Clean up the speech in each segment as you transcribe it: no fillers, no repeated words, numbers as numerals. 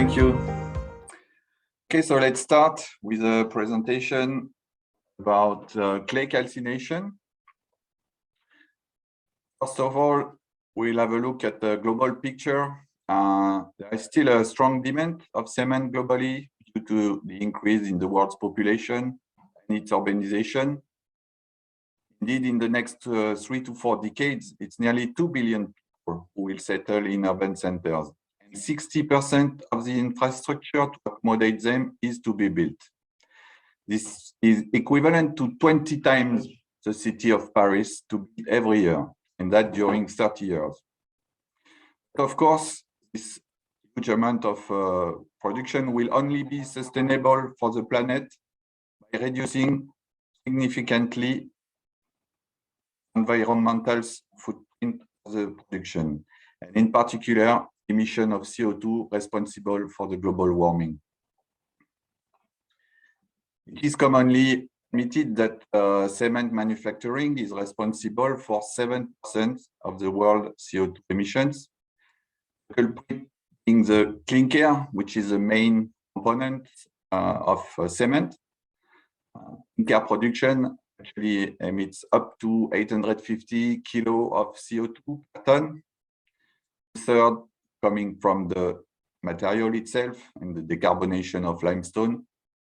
Thank you. Okay, so let's start with a presentation about clay calcination. First of all, we'll have a look at the global picture. There is still a strong demand of cement globally due to the increase in the world's population and its urbanization. Indeed, in the next 3 to 4 decades, it's nearly 2 billion people who will settle in urban centers. 60% of the infrastructure to accommodate them is to be built. This is equivalent to 20 times the city of Paris to build every year, and that during 30 years. But of course, this huge amount of production will only be sustainable for the planet by reducing significantly environmental footprint of the production, and in particular, emission of CO2 responsible for the global warming. It is commonly admitted that cement manufacturing is responsible for 7% of the world CO2 emissions, culprit being the clinker, which is the main component of cement. Clinker production actually emits up to 850 kilo of CO2 per ton. Third, coming from the material itself and the decarbonation of limestone,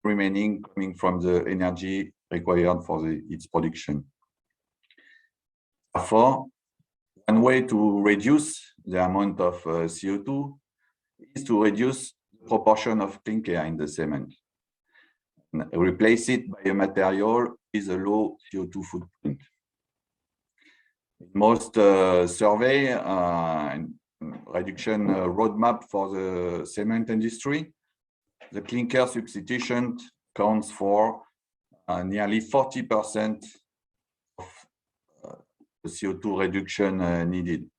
remaining coming from the energy required for its production. Therefore, one way to reduce the amount of CO2 is to reduce the proportion of clinker in the cement. And replace it by a material with a low CO2 footprint. In most survey reduction roadmap for the cement industry, the clinker substitution counts for nearly 40% of the CO2 reduction needed.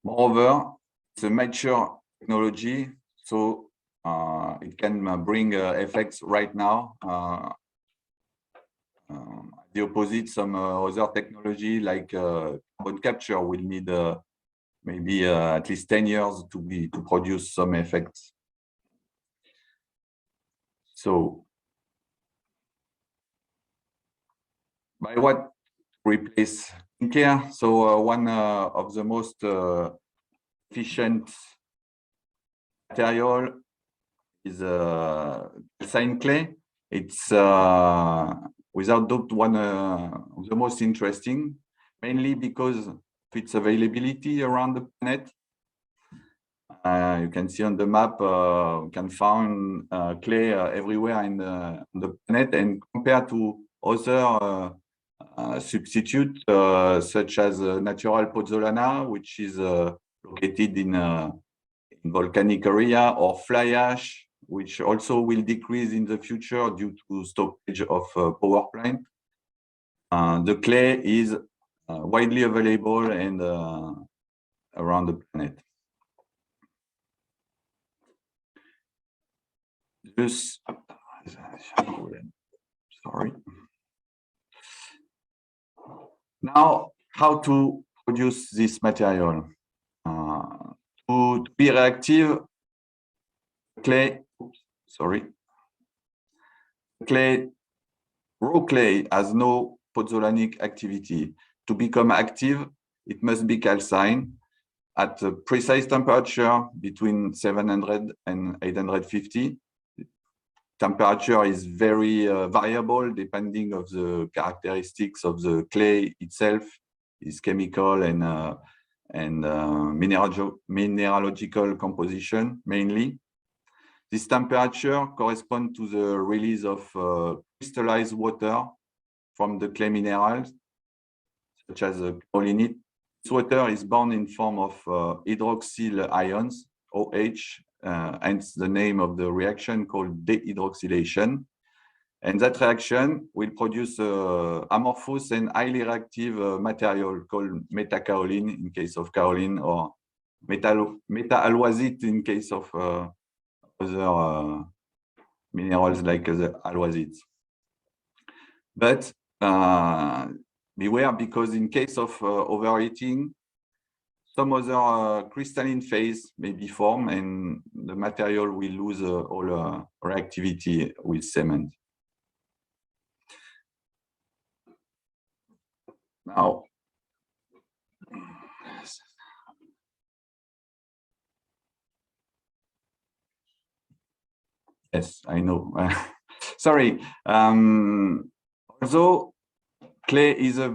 Moreover, it's a mature technology, so it can bring effects right now. The opposite, some other technology like carbon capture will need maybe at least 10 years to produce some effects. So, by what replace clinker? So one of the most efficient material is calcined clay. It's without doubt one of the most interesting, mainly because of its availability around the planet. You can see on the map, you can find clay everywhere in the planet, and compared to other substitutes such as natural pozzolana, which is located in volcanic area, or fly ash, which also will decrease in the future due to stoppage of power plant. The clay is widely available and around the planet. This, sorry. Now, how to produce this material? To be reactive, clay, raw clay has no pozzolanic activity. To become active, it must be calcined at a precise temperature between 700 and 850. Temperature is very variable depending of the characteristics of the clay itself, its chemical and mineralogical composition mainly. This temperature corresponds to the release of crystallized water from the clay minerals, such as kaolinite. This water is bound in form of hydroxyl ions, OH, hence the name of the reaction called dehydroxylation. And that reaction will produce amorphous and highly reactive material called metakaolin in case of kaolin, or meta-alwazite in case of other minerals like the alwazites. But beware, because in case of overheating, some other crystalline phase may be formed, and the material will lose all reactivity with cement. Now, yes, I know. Sorry. Although clay is a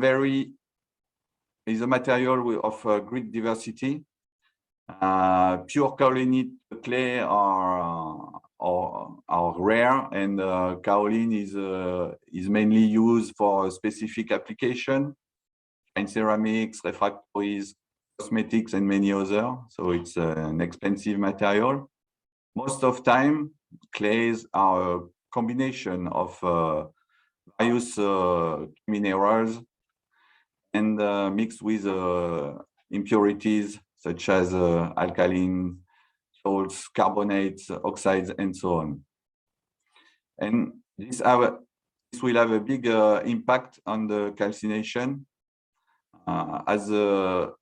material of great diversity, pure kaolinite clay are rare, and kaolin is mainly used for a specific application in ceramics, refractories, cosmetics, and many other. So it's an expensive material. Most of time, clays are a combination of various minerals and mixed with impurities such as alkaline, salts, carbonates, oxides, and so on. And this will have a big impact on the calcination as a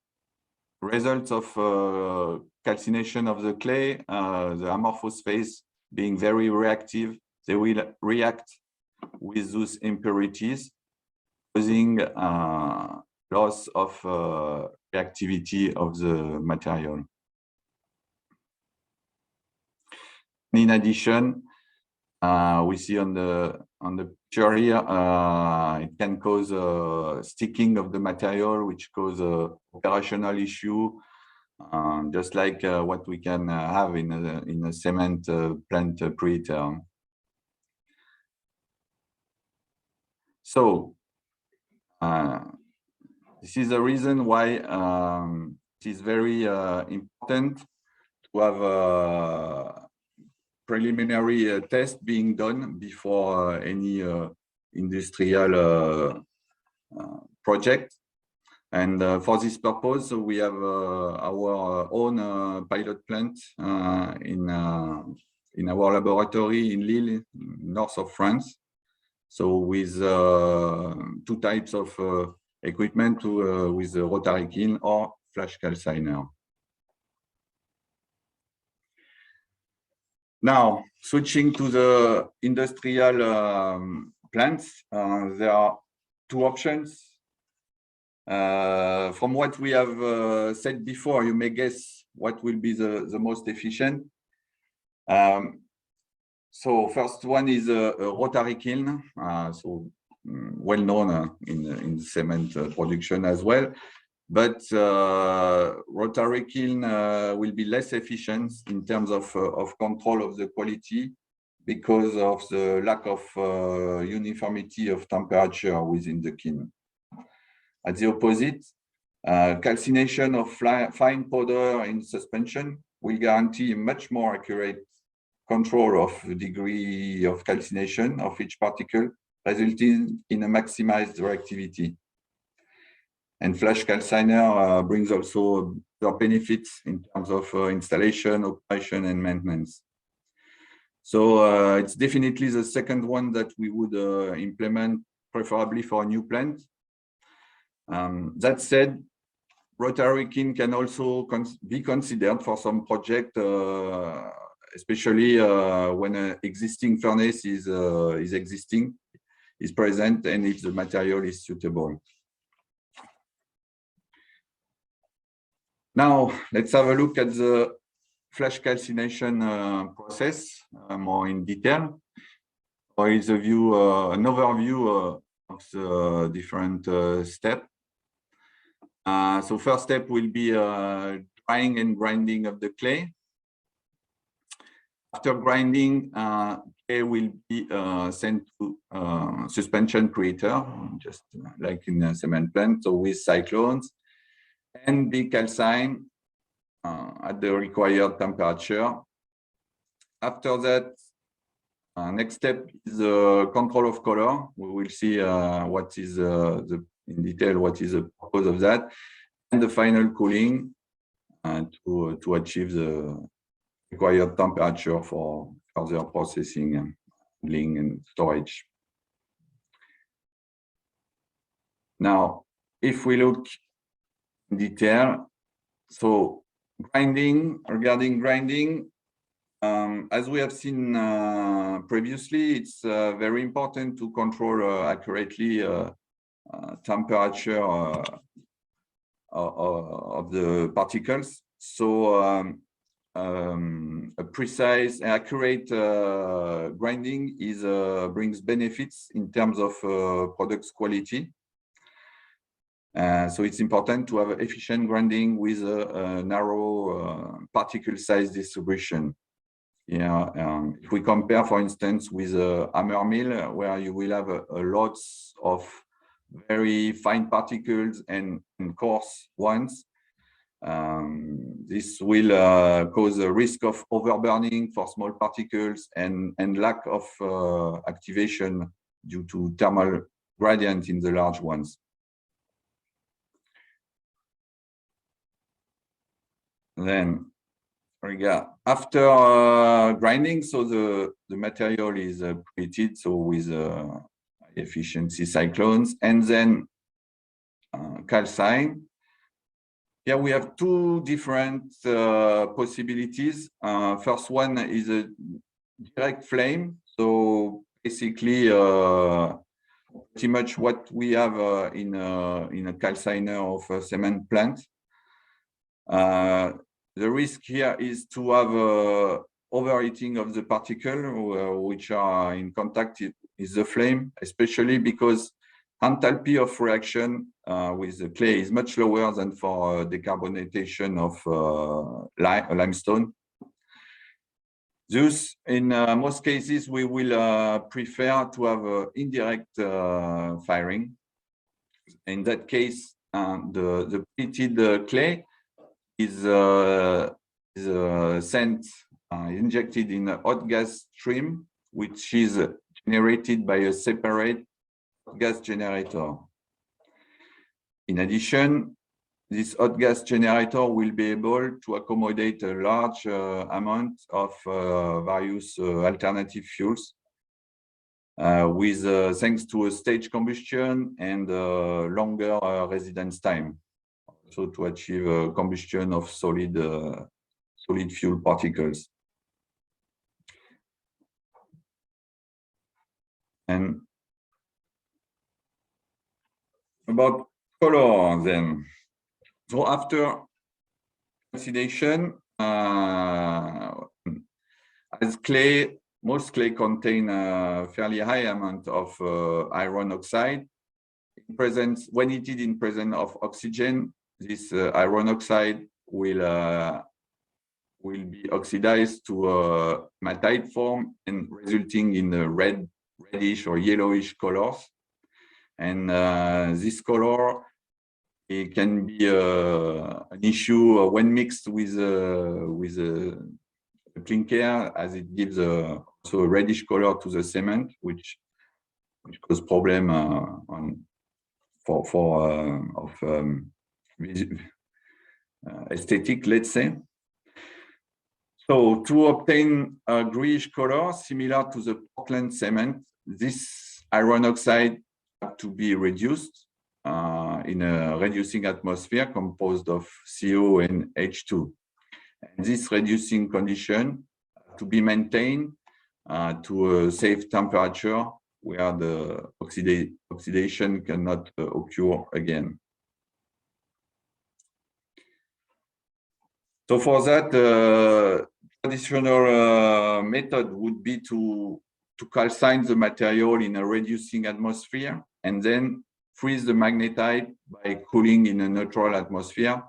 result of calcination of the clay, the amorphous phase being very reactive. They will react with those impurities, causing loss of reactivity of the material. In addition, we see on the picture here, it can cause sticking of the material, which cause operational issue, just like what we can have in a cement plant preheater. So this is the reason why it is very important to have a preliminary test being done before any industrial project. And for this purpose, we have our own pilot plant in our laboratory in Lille, north of France. So with two types of equipment with a rotary kiln or flash calciner. Now, switching to the industrial plants, there are two options. From what we have said before, you may guess what will be the most efficient. So first one is a rotary kiln, well known in cement production as well. But rotary kiln will be less efficient in terms of control of the quality because of the lack of uniformity of temperature within the kiln. At the opposite, calcination of fine powder in suspension will guarantee a much more accurate control of the degree of calcination of each particle, resulting in a maximized reactivity. And flash calciner brings also the benefits in terms of installation, operation, and maintenance. So it's definitely the second one that we would implement, preferably for a new plant. That said, rotary kiln can also be considered for some project, especially when an existing furnace is present, and if the material is suitable. Now, let's have a look at the flash calcination process more in detail. Here is a view, an overview of the different steps. So first step will be drying and grinding of the clay. After grinding, clay will be sent to suspension preheater, just like in a cement plant, so with cyclones, and be calcined at the required temperature. After that, next step is control of color. We will see what is in detail what is the purpose of that, and the final cooling to achieve the required temperature for further processing, handling, and storage. Now, if we look in detail, So regarding grinding, as we have seen previously, it's very important to control accurately temperature of the particles. So a precise and accurate grinding brings benefits in terms of product's quality. So it's important to have efficient grinding with a narrow particle size distribution. If we compare, for instance, with a hammer mill, where you will have lots of very fine particles and coarse ones, this will cause a risk of overburning for small particles and lack of activation due to thermal gradient in the large ones. Then, after grinding, so the material is treated, so with efficiency cyclones, and then calcine. Here we have two different possibilities. First one is a direct flame. So basically, pretty much what we have in a calciner of a cement plant. The risk here is to have overheating of the particle which are in contact with the flame, especially because enthalpy of reaction with the clay is much lower than for decarbonation of limestone. Thus, in most cases, we will prefer to have indirect firing. In that case, the treated clay is injected in a hot gas stream, which is generated by a separate gas generator. In addition, this hot gas generator will be able to accommodate a large amount of various alternative fuels with thanks to a stage combustion and longer residence time. So to achieve a combustion of solid fuel particles. And about color then. So after oxidation, as clay, most clay contain a fairly high amount of iron oxide. When heated in presence of oxygen, this iron oxide will be oxidized to a matite form and resulting in a reddish or yellowish colors. And this color, it can be an issue when mixed with a clinker, as it gives also a reddish color to the cement, which cause problem aesthetic, let's say. So to obtain a greenish color similar to the Portland cement, this iron oxide have to be reduced in a reducing atmosphere composed of CO and H2. And this reducing condition to be maintained to a safe temperature where the oxidation cannot occur again. So for that, traditional method would be to calcine the material in a reducing atmosphere and then freeze the magnetite by cooling in a neutral atmosphere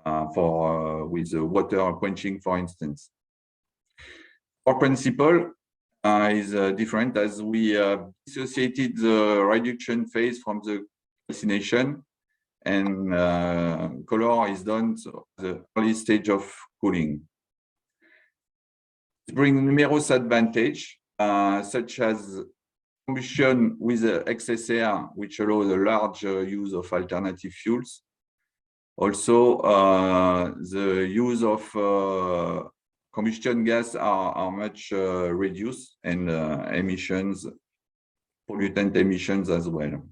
with water quenching, for instance. Our principle is different, as we dissociated the reduction phase from the calcination, and color is done at the early stage of cooling. It brings numerous advantages, such as combustion with excess air, which allows a large use of alternative fuels. Also, the use of combustion gas are much reduced, and emissions, pollutant emissions as well.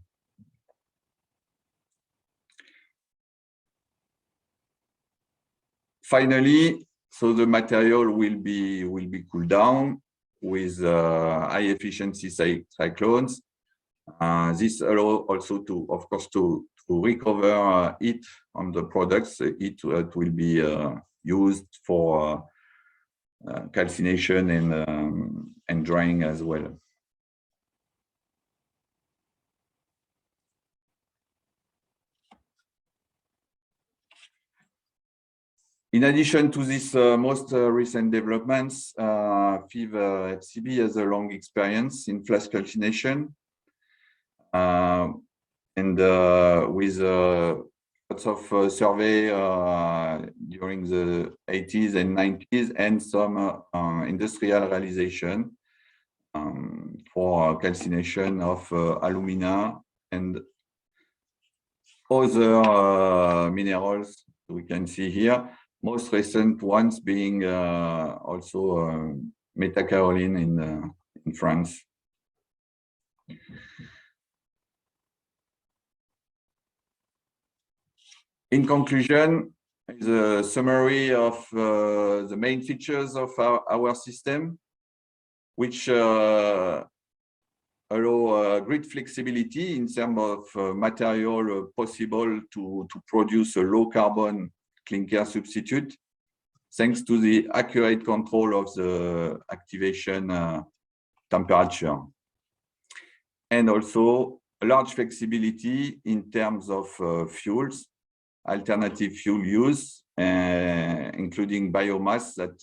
finally, so the material will be cooled down with high efficiency cyclones. This allows also to, of course, to recover heat on the products. It will be used for calcination and drying as well. In addition to this most recent developments, FIV FCB has a long experience in flash calcination, and with lots of survey during the 80s and 90s, and some industrial realization for calcination of alumina and other minerals we can see here. Most recent ones being also metakaolin in France. In conclusion, is a summary of the main features of our system, which allow great flexibility in terms of material possible to produce a low carbon clinker substitute, thanks to the accurate control of the activation temperature. And also a large flexibility in terms of fuels, alternative fuel use, including biomass that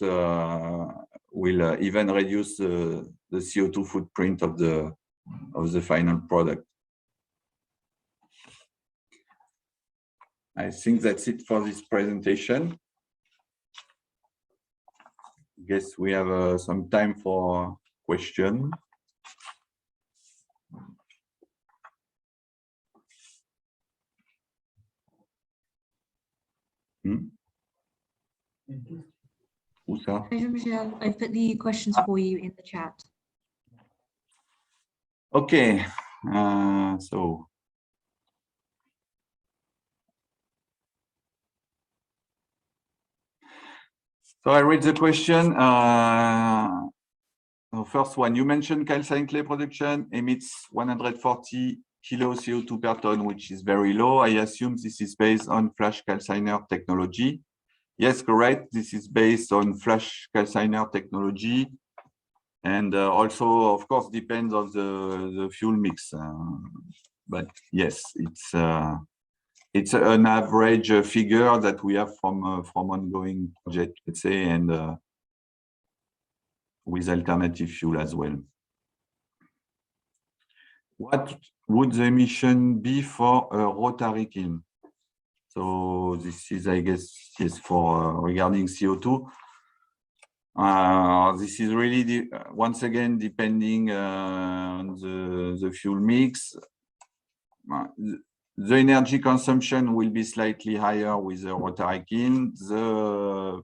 will even reduce the CO2 footprint of the final product. I think that's it for this presentation. I guess we have some time for questions. Jean-Michel, I've put the questions for you in the chat. Okay, So I read the question. The first one, you mentioned calcined clay production emits 140 kilo CO2 per ton, which is very low. I assume this is based on flash calciner technology. Yes, correct. This is based on flash calciner technology. And also, of course, depends on the fuel mix. But yes, it's an average figure that we have from ongoing project, let's say, and with alternative fuel as well. What would the emission be for a rotary kiln? So this is, I guess, is for regarding CO2. This is really, once again, depending on the fuel mix. The energy consumption will be slightly higher with the rotary kiln. The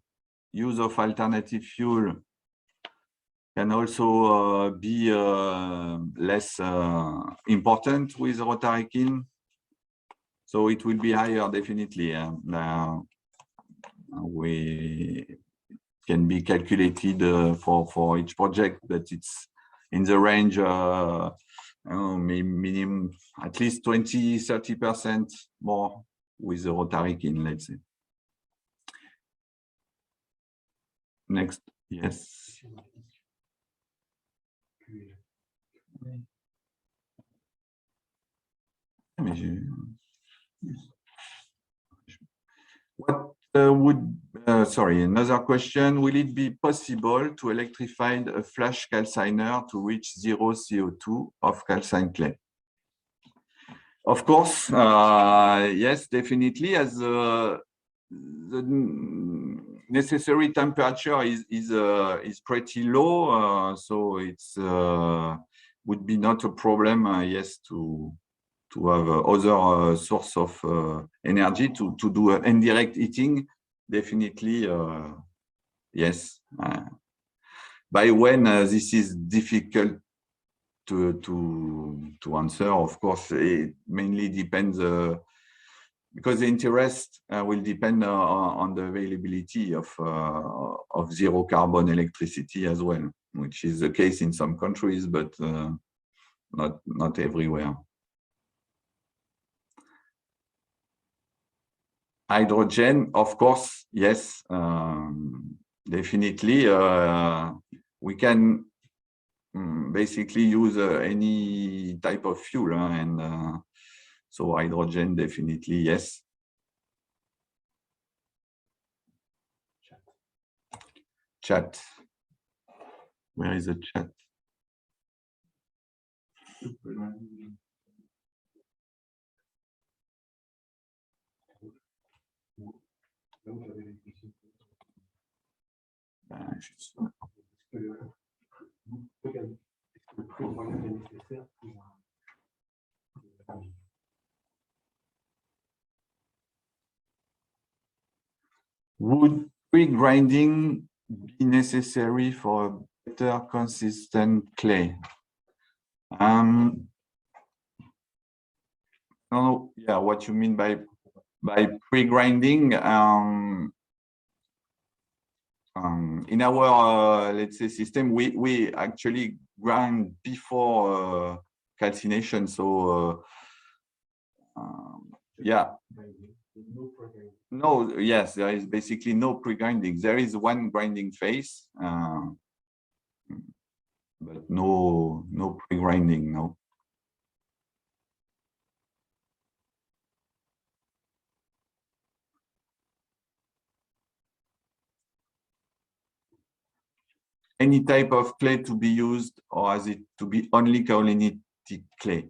use of alternative fuel can also be less important with rotary kiln. So it will be higher, definitely. We can be calculated for each project, but it's in the range minimum at least 20–30% more with the rotary kiln, let's say. Next, yes. What sorry, another question. Will it be possible to electrify a flash calciner to reach 0 CO2 of calcined clay? Of course, yes, definitely, as the necessary temperature is pretty low, so it's would be not a problem, yes, to have other source of energy to do indirect heating. Definitely, yes. By when this is difficult to answer, of course, it mainly depends because the interest will depend on the availability of zero carbon electricity as well, which is the case in some countries, but not everywhere. Hydrogen, of course, yes, definitely. We can basically use any type of fuel, and so hydrogen, definitely, yes. Chat. Where is the chat? Would pre-grinding be necessary for a better consistent clay? No, yeah, what you mean by pre-grinding? In our let's say system, we actually grind before calcination. So yeah. No, yes, there is basically no pre-grinding. There is one grinding phase, but no pre-grinding, no. Any type of clay to be used, or is it to be only kaolinitic clay?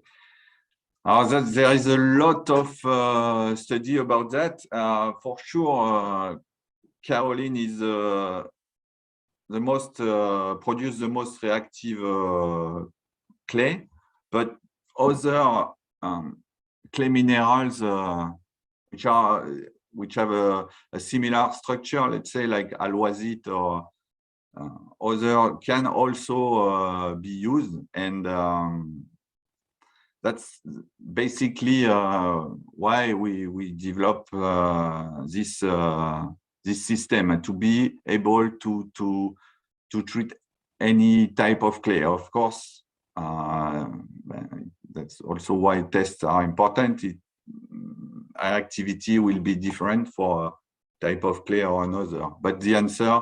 There is a lot of study about that. For sure, kaolin is the most produce the most reactive clay, but other clay minerals which have a similar structure, let's say like alwazite or other, can also be used, and that's basically why we develop this system, and to be able to treat any type of clay. Of course, that's also why tests are important. Activity will be different for type of clay or another, but the answer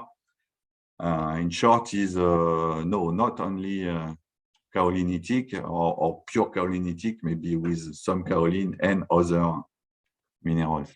in short is no, not only kaolinitic or pure kaolinitic, maybe with some kaolin and other minerals.